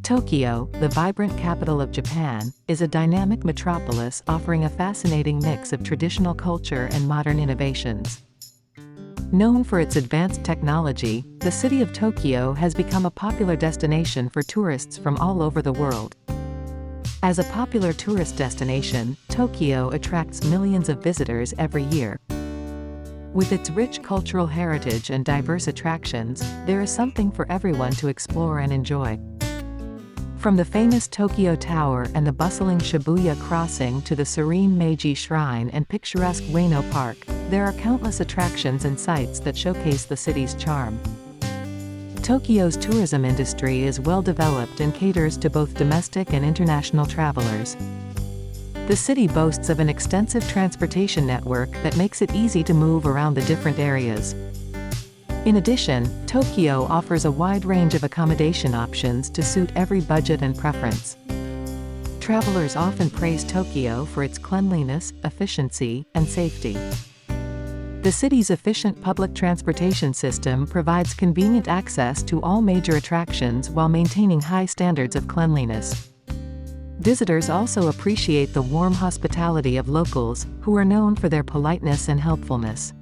Tokyo, the vibrant capital of Japan, is a dynamic metropolis offering a fascinating mix of traditional culture and modern innovations. Known for its advanced technology, the city of Tokyo has become a popular destination for tourists from all over the world. As a popular tourist destination, Tokyo attracts millions of visitors every year. With its rich cultural heritage and diverse attractions, there is something for everyone to explore and enjoy. From the famous Tokyo Tower and the bustling Shibuya Crossing to the serene Meiji Shrine and picturesque Ueno Park, there are countless attractions and sites that showcase the city's charm. Tokyo's tourism industry is well developed and caters to both domestic and international travelers. The city boasts of an extensive transportation network that makes it easy to move around the different areas. In addition, Tokyo offers a wide range of accommodation options to suit every budget and preference. Travelers often praise Tokyo for its cleanliness, efficiency, and safety. The city's efficient public transportation system provides convenient access to all major attractions while maintaining high standards of cleanliness. Visitors also appreciate the warm hospitality of locals, who are known for their politeness and helpfulness.